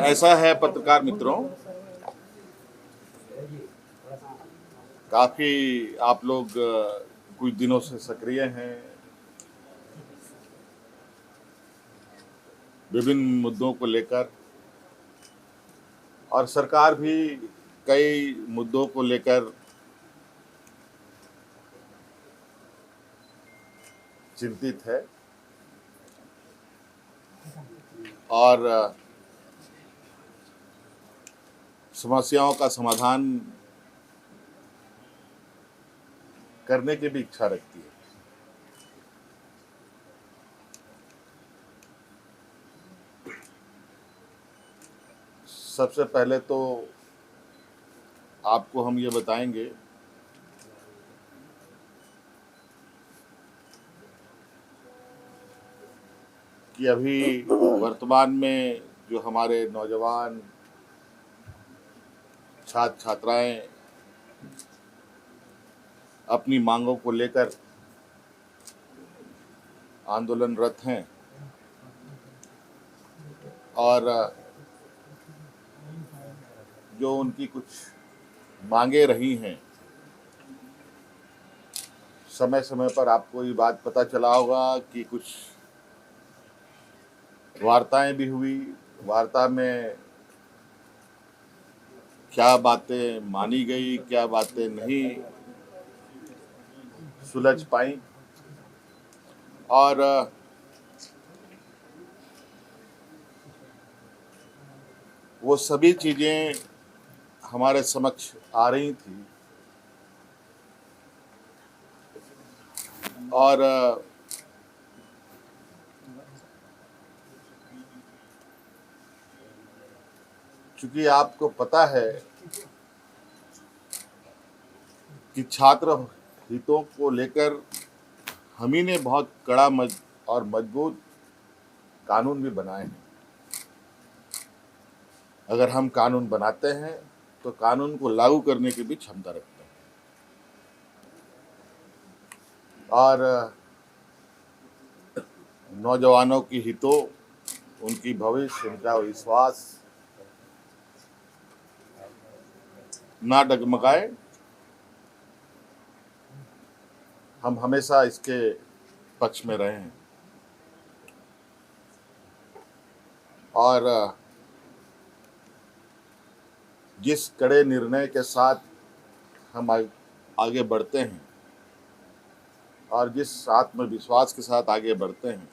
ऐसा है पत्रकार मित्रों, काफी आप लोग कुछ दिनों से सक्रिय हैं, विभिन्न मुद्दों को लेकर, और सरकार भी कई मुद्दों को लेकर चिंतित है और समस्याओं का समाधान करने की भी इच्छा रखती है। सबसे पहले तो आपको हम ये बताएंगे कि अभी वर्तमान में जो हमारे नौजवान छात्र छात्राएं अपनी मांगों को लेकर आंदोलनरत हैं और जो उनकी कुछ मांगे रही हैं, समय समय पर आपको ये बात पता चला होगा कि कुछ वार्ताएं भी हुई। वार्ता में क्या बातें मानी गई, क्या बातें नहीं सुलझ पाई, और वो सभी चीजें हमारे समक्ष आ रही थी और चूंकि आपको पता है कि छात्र हितों को लेकर हम ही ने बहुत कड़ा और मजबूत कानून भी बनाए हैं। अगर हम कानून बनाते हैं तो कानून को लागू करने की भी क्षमता रखते हैं, और नौजवानों की हितों, उनकी भविष्य, उनका विश्वास ना डगमगाए, हम हमेशा इसके पक्ष में रहे हैं। और जिस कड़े निर्णय के साथ हम आगे बढ़ते हैं और जिस आत्मविश्वास के साथ आगे बढ़ते हैं,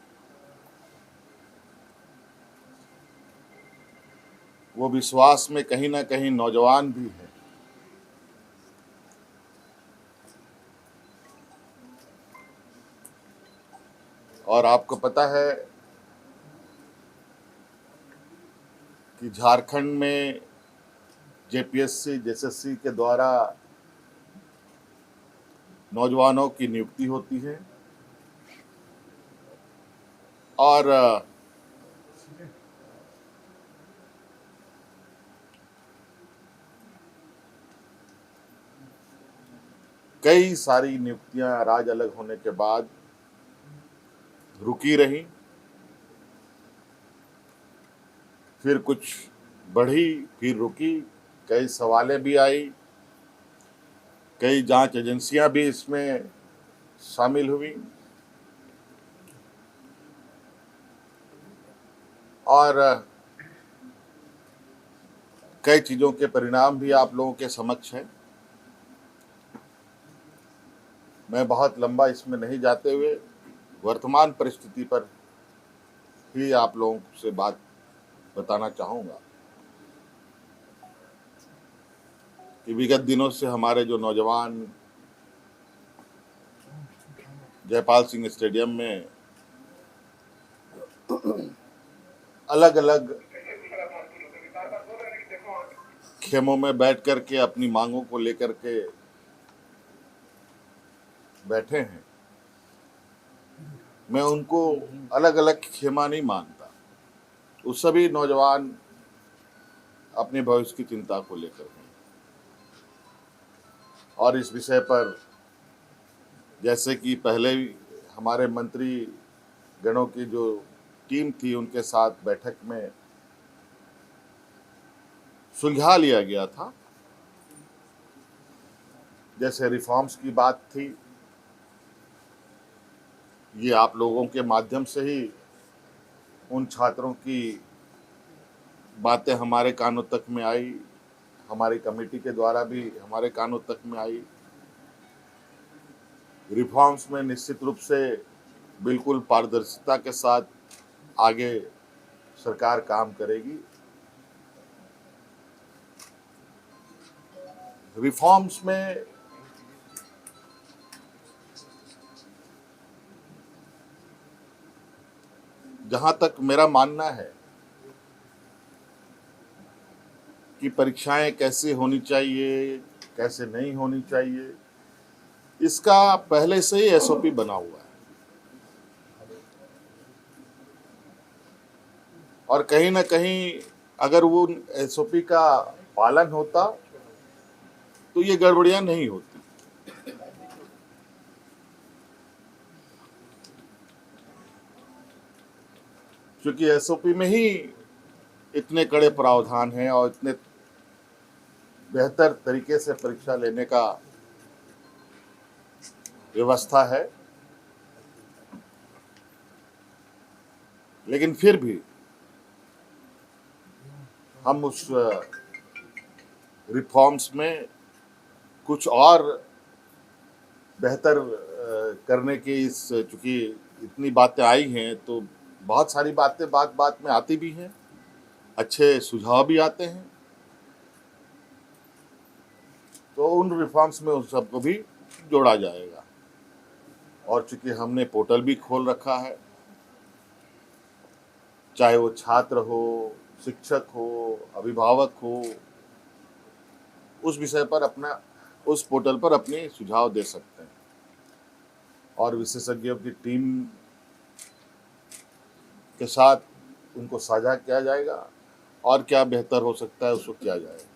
वो विश्वास में कहीं ना कहीं नौजवान भी है। और आपको पता है कि झारखंड में जेपीएससी जेएसएससी के द्वारा नौजवानों की नियुक्ति होती है और कई सारी नियुक्तियां राज्य अलग होने के बाद रुकी रही, फिर कुछ बढ़ी, फिर रुकी, कई सवालें भी आई, कई जांच एजेंसियां भी इसमें शामिल हुई और कई चीजों के परिणाम भी आप लोगों के समक्ष हैं। मैं बहुत लंबा इसमें नहीं जाते हुए वर्तमान परिस्थिति पर ही आप लोगों से बात बताना चाहूँगा कि विगत दिनों से हमारे जो नौजवान जयपाल सिंह स्टेडियम में अलग अलग खेमों में बैठ कर के अपनी मांगों को लेकर के बैठे हैं, मैं उनको अलग अलग खेमा नहीं मानता। वो सभी नौजवान अपने भविष्य की चिंता को लेकर हैं और इस विषय पर जैसे कि पहले हमारे मंत्री गणों की जो टीम थी, उनके साथ बैठक में सुलझा लिया गया था। जैसे रिफॉर्म्स की बात थी, ये आप लोगों के माध्यम से ही उन छात्रों की बातें हमारे कानों तक में आई, हमारी कमेटी के द्वारा भी हमारे कानों तक में आई। रिफॉर्म्स में निश्चित रूप से बिल्कुल पारदर्शिता के साथ आगे सरकार काम करेगी। रिफॉर्म्स में जहां तक मेरा मानना है कि परीक्षाएं कैसे होनी चाहिए, कैसे नहीं होनी चाहिए, इसका पहले से ही एसओपी बना हुआ है। और कहीं ना कहीं अगर वो एसओपी का पालन होता तो ये गड़बड़ियां नहीं होती। क्योंकि एसओपी में ही इतने कड़े प्रावधान हैं और इतने बेहतर तरीके से परीक्षा लेने का व्यवस्था है। लेकिन फिर भी हम उस रिफॉर्म्स में कुछ और बेहतर करने की चूंकि इतनी बातें आई हैं तो बहुत सारी बातें बात बात में आती भी हैं, अच्छे सुझाव भी आते हैं, तो उन रिफॉर्म्स में उन सबको भी जोड़ा जाएगा। और चूंकि हमने पोर्टल भी खोल रखा है, चाहे वो छात्र हो, शिक्षक हो, अभिभावक हो, उस विषय पर अपना उस पोर्टल पर अपने सुझाव दे सकते हैं और विशेषज्ञों की टीम के साथ उनको साझा किया जाएगा और क्या बेहतर हो सकता है उसको किया जाएगा।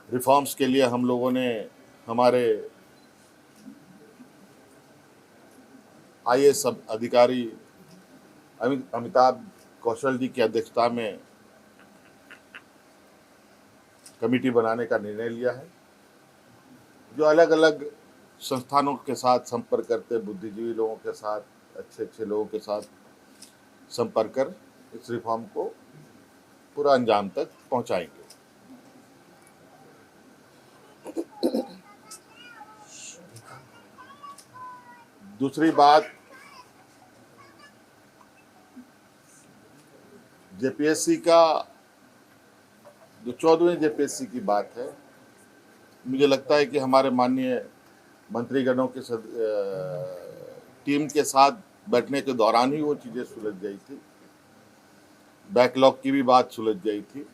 रिफॉर्म्स के लिए हम लोगों ने हमारे आईएएस अधिकारी अमिताभ कौशल जी की अध्यक्षता में कमेटी बनाने का निर्णय लिया है, जो अलग अलग संस्थानों के साथ संपर्क करते, बुद्धिजीवी लोगों के साथ, अच्छे अच्छे लोगों के साथ संपर्क कर इस रिफॉर्म को पूरा अंजाम तक पहुंचाएंगे। दूसरी बात, जेपीएससी का जो 14वें जेपीएससी की बात है, मुझे लगता है कि हमारे माननीय मंत्रीगणों के टीम के साथ बैठने के दौरान ही वो चीज़ें सुलझ गई थी। बैकलॉग की भी बात सुलझ गई थी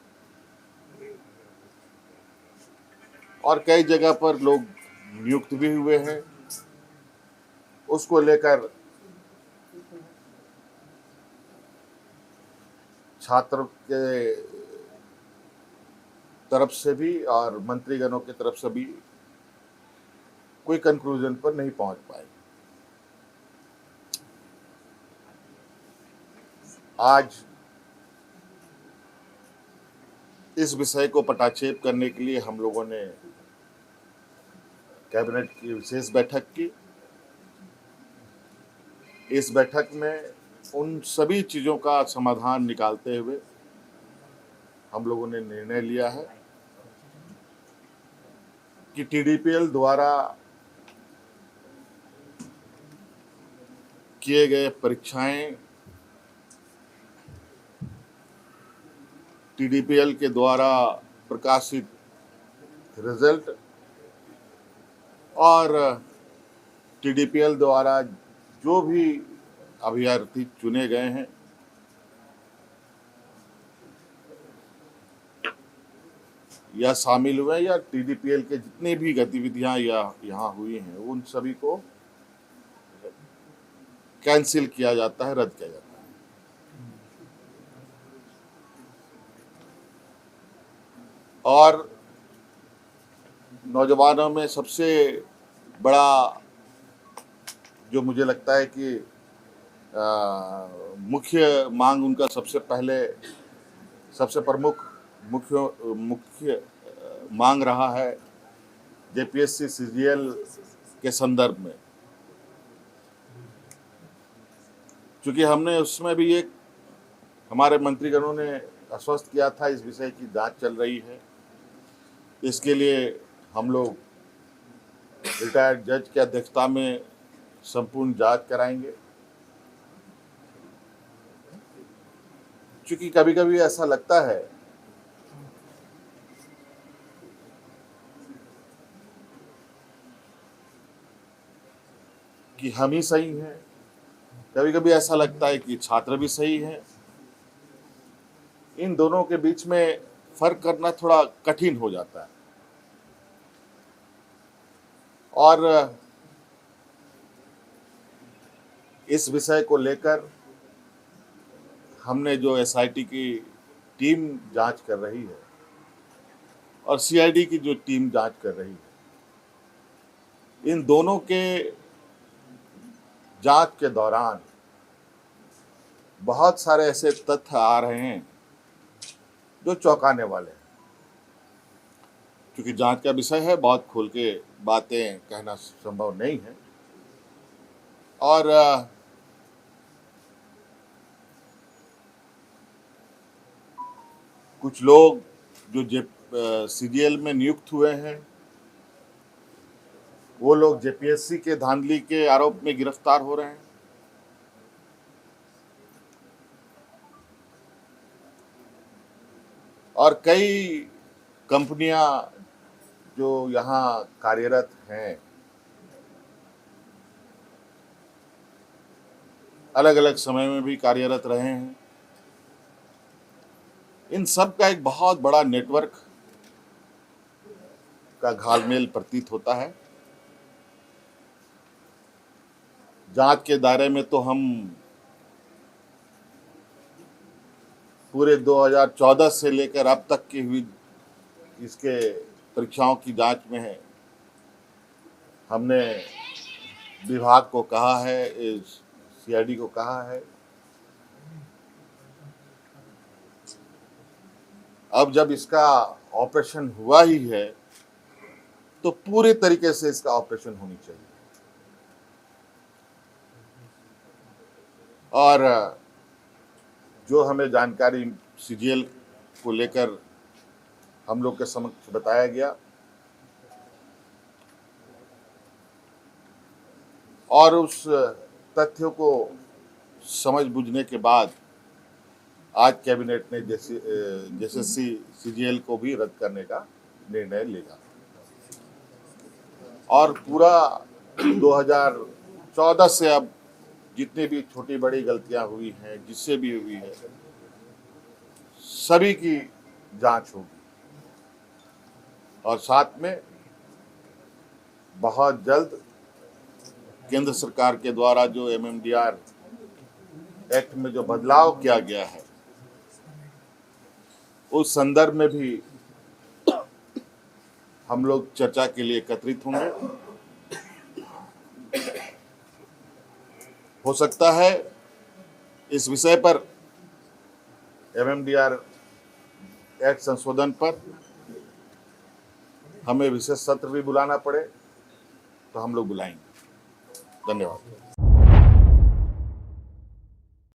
और कई जगह पर लोग नियुक्त भी हुए हैं। उसको लेकर छात्र के तरफ से भी और मंत्रीगणों की तरफ से भी कोई कंक्लूजन पर नहीं पहुंच पाए। आज इस विषय को पटाक्षेप करने के लिए हम लोगों ने कैबिनेट की विशेष बैठक की। इस बैठक में उन सभी चीज़ों का समाधान निकालते हुए हम लोगों ने निर्णय लिया है कि टीडीपीएल द्वारा किए गए परीक्षाएं, टीडीपीएल के द्वारा प्रकाशित रिजल्ट और टीडीपीएल द्वारा जो भी अभ्यर्थी चुने गए हैं, या शामिल हुए या टीडीपीएल के जितनी भी गतिविधियां यहाँ हुई हैं, उन सभी को कैंसिल किया जाता है, रद्द किया जाता है। और नौजवानों में सबसे बड़ा जो मुझे लगता है कि मुख्य मांग उनका सबसे प्रमुख मुख्य मांग रहा है जेपीएससी सीजीएल के संदर्भ में, क्योंकि हमने उसमें भी एक हमारे मंत्रीगणों ने आश्वस्त किया था इस विषय की जांच चल रही है। इसके लिए हम लोग रिटायर्ड जज की अध्यक्षता में संपूर्ण जांच कराएंगे, क्योंकि कभी कभी ऐसा लगता है कि हम ही सही हैं, कभी कभी ऐसा लगता है कि छात्र भी सही है। इन दोनों के बीच में फर्क करना थोड़ा कठिन हो जाता है। और इस विषय को लेकर हमने जो एसआईटी की टीम जांच कर रही है और सीआईडी की जो टीम जांच कर रही है, इन दोनों के जांच के दौरान बहुत सारे ऐसे तथ्य आ रहे हैं जो चौंकाने वाले हैं। क्योंकि जांच का विषय है, बहुत खुल के बातें कहना संभव नहीं है। और कुछ लोग जो सीजीएल में नियुक्त हुए हैं, वो लोग जेपीएससी के धांधली के आरोप में गिरफ्तार हो रहे हैं। और कई कंपनियां जो यहाँ कार्यरत हैं, अलग अलग समय में भी कार्यरत रहे हैं, इन सब का एक बहुत बड़ा नेटवर्क का घालमेल प्रतीत होता है। जांच के दायरे में तो हम पूरे 2014 से लेकर अब तक की हुई इसके परीक्षाओं की जांच में है। हमने विभाग को कहा है, सीआईडी को कहा है, अब जब इसका ऑपरेशन हुआ ही है तो पूरे तरीके से इसका ऑपरेशन होनी चाहिए। और जो हमें जानकारी सीजीएल को लेकर हम लोग के समक्ष बताया गया और उस तथ्यों को समझ बूझने के बाद आज कैबिनेट ने जेएसएससी सीजीएल को भी रद्द करने का निर्णय लिया और पूरा 2014 से अब जितनी भी छोटी बड़ी गलतियां हुई हैं, जिससे भी हुई है, सभी की जांच होगी। और साथ में बहुत जल्द केंद्र सरकार के द्वारा जो एमएमडीआर एक्ट में जो बदलाव किया गया है, उस संदर्भ में भी हम लोग चर्चा के लिए एकत्रित होंगे। हो सकता है इस विषय पर एमएमडीआर एक्ट संशोधन पर हमें विशेष सत्र भी बुलाना पड़े, तो हम लोग बुलाएंगे। धन्यवाद।